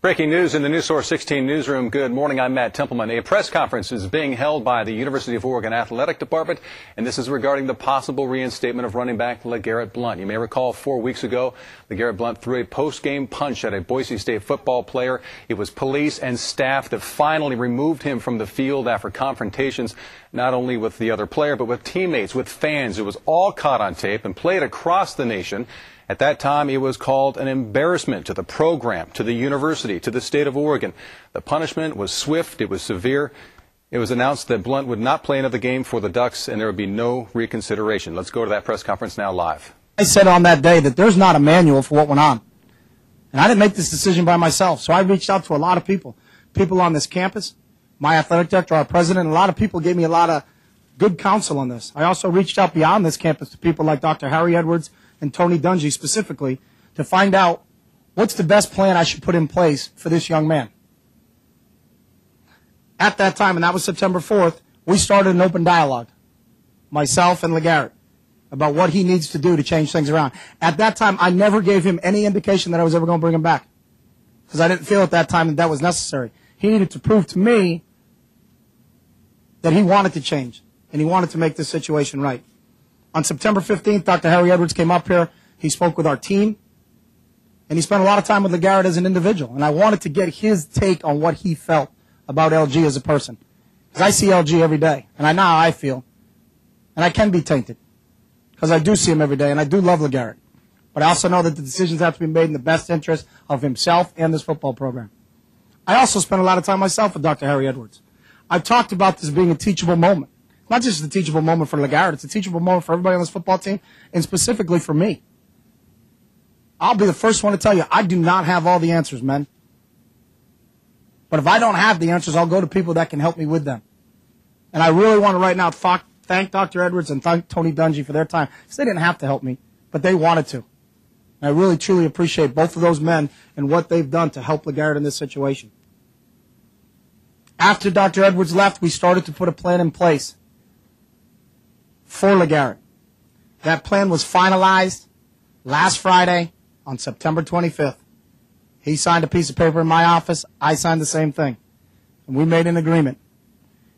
Breaking news in the News Source 16 newsroom. Good morning. I'm Matt Templeman. A press conference is being held by the University of Oregon Athletic Department, and this is regarding the possible reinstatement of running back LeGarrette Blount. You may recall 4 weeks ago, LeGarrette Blount threw a post-game punch at a Boise State football player. It was police and staff that finally removed him from the field after confrontations, not only with the other player, but with teammates, with fans. It was all caught on tape and played across the nation. At that time, it was called an embarrassment to the program, to the university, to the state of Oregon. The punishment was swift. It was severe. It was announced that Blount would not play another game for the Ducks, and there would be no reconsideration. Let's go to that press conference now live. I said on that day that there's not a manual for what went on. And I didn't make this decision by myself, so I reached out to a lot of people on this campus, my athletic director, our president, and a lot of people gave me a lot of good counsel on this. I also reached out beyond this campus to people like Dr. Harry Edwards and Tony Dungy specifically to find out what's the best plan I should put in place for this young man. At that time, and that was September 4th, we started an open dialogue, myself and LeGarrette, about what he needs to do to change things around. At that time, I never gave him any indication that I was ever going to bring him back because I didn't feel at that time that that was necessary. He needed to prove to me that he wanted to change and he wanted to make this situation right. On September 15th, Dr. Harry Edwards came up here. He spoke with our team, and he spent a lot of time with LeGarrette as an individual. And I wanted to get his take on what he felt about LG as a person. Because I see LG every day, and I know how I feel. And I can be tainted, because I do see him every day, and I do love LeGarrette. But I also know that the decisions have to be made in the best interest of himself and this football program. I also spent a lot of time myself with Dr. Harry Edwards. I've talked about this being a teachable moment. Not just a teachable moment for LeGarrette, it's a teachable moment for everybody on this football team, and specifically for me. I'll be the first one to tell you, I do not have all the answers, men. But if I don't have the answers, I'll go to people that can help me with them. And I really want to right now thank Dr. Edwards and thank Tony Dungy for their time, because they didn't have to help me, but they wanted to. And I really, truly appreciate both of those men and what they've done to help LeGarrette in this situation. After Dr. Edwards left, we started to put a plan in place for LeGarrette. That plan was finalized last Friday on September 25th. He signed a piece of paper in my office. I signed the same thing. And we made an agreement.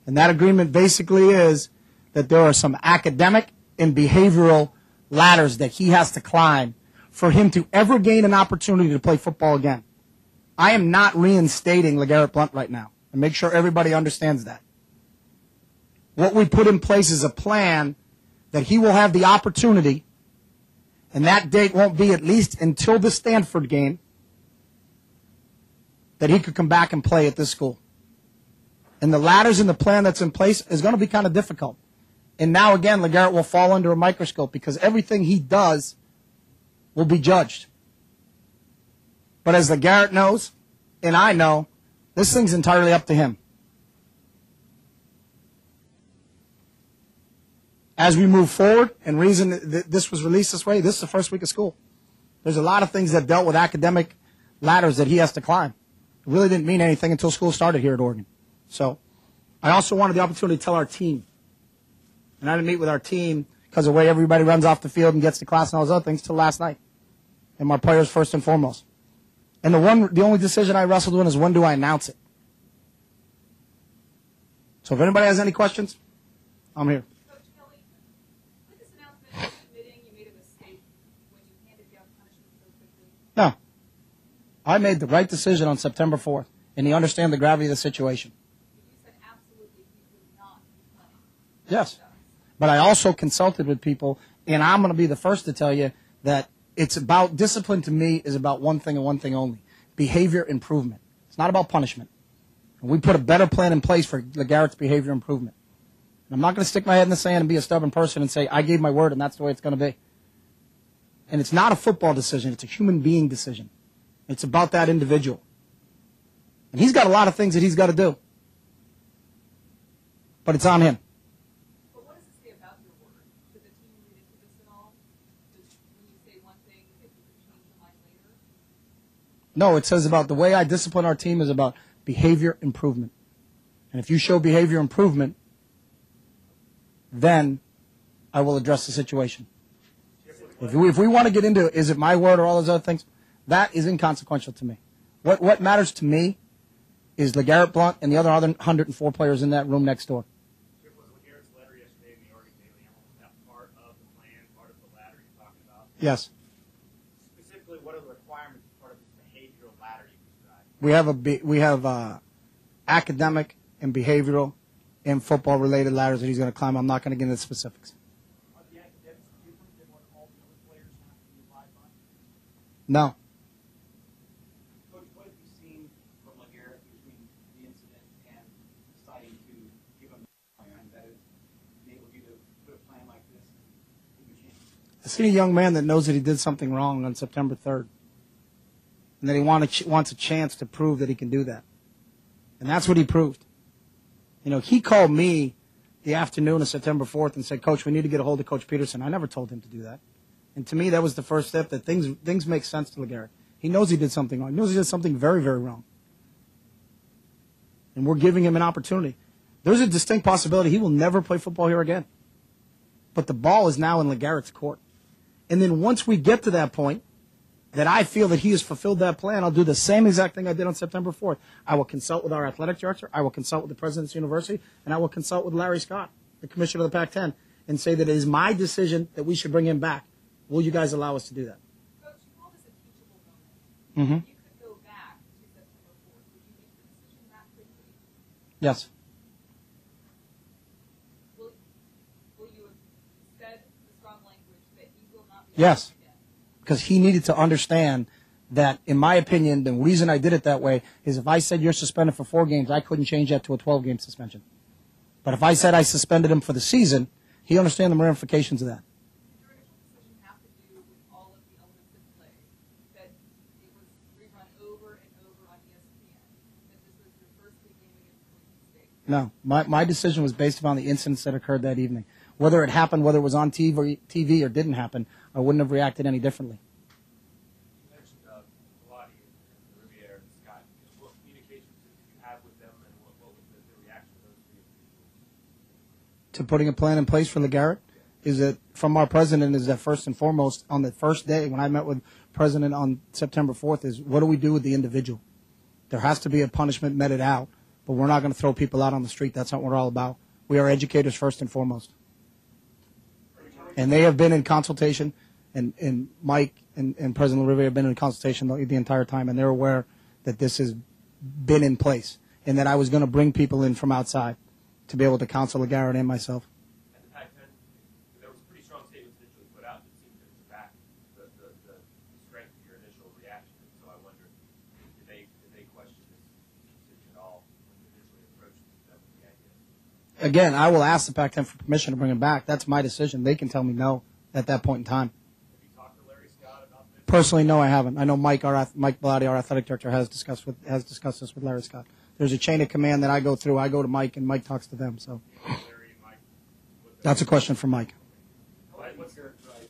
And that agreement basically is that there are some academic and behavioral ladders that he has to climb for him to ever gain an opportunity to play football again. I am not reinstating LeGarrette Blount right now. And make sure everybody understands that. What we put in place is a plan that he will have the opportunity, and that date won't be at least until the Stanford game, that he could come back and play at this school. And the ladders in the plan that's in place is going to be kind of difficult. And now again, LeGarrette will fall under a microscope because everything he does will be judged. But as LeGarrette knows, and I know, this thing's entirely up to him. As we move forward, and reason that this was released this way, this is the first week of school. There's a lot of things that dealt with academic ladders that he has to climb. It really didn't mean anything until school started here at Oregon. So I also wanted the opportunity to tell our team. And I didn't meet with our team because of the way everybody runs off the field and gets to class and all those other things till last night. And my players first and foremost. And the only decision I wrestled with is when do I announce it? So if anybody has any questions, I'm here. No. I made the right decision on September 4th, and he understands the gravity of the situation. You said absolutely he would not be playing. Yes. But I also consulted with people, and I'm going to be the first to tell you that it's about, discipline to me is about one thing and one thing only, behavior improvement. It's not about punishment. And we put a better plan in place for LeGarrette's behavior improvement. And I'm not going to stick my head in the sand and be a stubborn person and say, I gave my word and that's the way it's going to be. And it's not a football decision. It's a human being decision. It's about that individual. And he's got a lot of things that he's got to do. But it's on him. But what does it say about your word? Did the team read into this at all? Does, when you say one thing, that you could change your mind later? No, it says about the way I discipline our team is about behavior improvement. And if you show behavior improvement, then I will address the situation. If we want to get into, is it my word or all those other things, that is inconsequential to me. What matters to me is LeGarrette Blount and the other 104 players in that room next door. Was LeGarrette's letter yesterday in the Oregon Daily Herald, was that part of the plan, part of the ladder you're talking about? Yes. Specifically, what are the requirements as part of this behavioral ladder you described? We have academic and behavioral and football-related ladders that he's going to climb. I'm not going to get into specifics. Are the academics different than what all the other players have to be applied by? No. Coach, what have you seen from LeGarrette between the incident and deciding to give him a plan that has enabled you to put a plan like this and give him a chance? I see a young man that knows that he did something wrong on September 3rd, and that he wants a chance to prove that he can do that. And that's what he proved. You know, he called me the afternoon of September 4th and said, Coach, we need to get a hold of Coach Peterson. I never told him to do that. And to me, that was the first step that things make sense to LeGarrette. He knows he did something wrong. He knows he did something very, very wrong. And we're giving him an opportunity. There's a distinct possibility he will never play football here again. But the ball is now in LeGarrette's court. And then once we get to that point, that I feel that he has fulfilled that plan, I'll do the same exact thing I did on September 4th. I will consult with our athletic director, I will consult with the president of the university, and I will consult with Larry Scott, the commissioner of the Pac-10, and say that it is my decision that we should bring him back. Will you guys allow us to do that? Coach, you call this a teachable moment. Mm-hmm. You could go back to September 4th. Would you make the decision that quickly? Yes. Will you have said the strong language that he will not be Yes. again? Because he needed to understand that, in my opinion, the reason I did it that way is if I said you're suspended for 4 games, I couldn't change that to a 12-game suspension. But if I said I suspended him for the season, he understands the ramifications of that. Did your initial decision have to do with all of the elements at play? That it was rerun over and over on ESPN? That this was your first big game against Boise State? No, my decision was based upon the incidents that occurred that evening. Whether it happened, whether it was on TV or didn't happen, I wouldn't have reacted any differently. You mentioned Blount and Riviere and Scott. What communications did you have with them, and what was the reaction of those three individuals? To putting a plan in place for LeGarrette is that from our president is that first and foremost on the first day when I met with president on September 4th is what do we do with the individual? There has to be a punishment meted out, but we're not going to throw people out on the street. That's not what we're all about. We are educators first and foremost. And they have been in consultation, and Mike and President Riviere have been in consultation the entire time, and they're aware that this has been in place and that I was going to bring people in from outside to be able to counsel LeGarrette and myself. At the Pac-10, there was pretty strong statements initially put out that seemed to back the strength of your initial reaction. So I wonder, did they question this decision at all when you initially approached them with the idea? Again, I will ask the Pac-10 for permission to bring him back. That's my decision. They can tell me no at that point in time. Have you talked to Larry Scott about this? Personally, no, I haven't. I know Mike Bellotti, our athletic director, has discussed this with Larry Scott. There's a chain of command that I go through. I go to Mike, and Mike talks to them. So Larry and Mike, that's a question for Mike. what's your advice?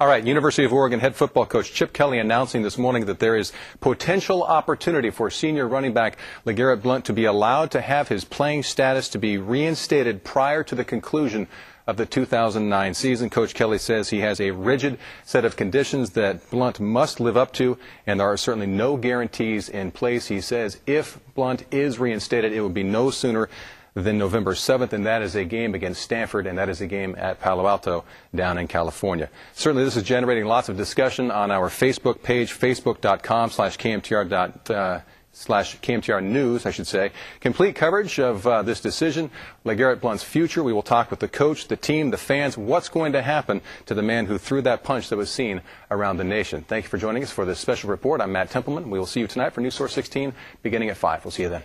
All right, University of Oregon head football coach Chip Kelly announcing this morning that there is potential opportunity for senior running back LeGarrette Blount to be allowed to have his playing status to be reinstated prior to the conclusion of the 2009 season. Coach Kelly says he has a rigid set of conditions that Blount must live up to, and there are certainly no guarantees in place. He says if Blount is reinstated, it will be no sooner than November 7th, and that is a game against Stanford, and that is a game at Palo Alto down in California. Certainly this is generating lots of discussion on our Facebook page, facebook.com/KMTR News, I should say. Complete coverage of this decision, LeGarrette Blount's future. We will talk with the coach, the team, the fans, what's going to happen to the man who threw that punch that was seen around the nation. Thank you for joining us for this special report. I'm Matt Templeman. We will see you tonight for News Source 16 beginning at 5. We'll see you then.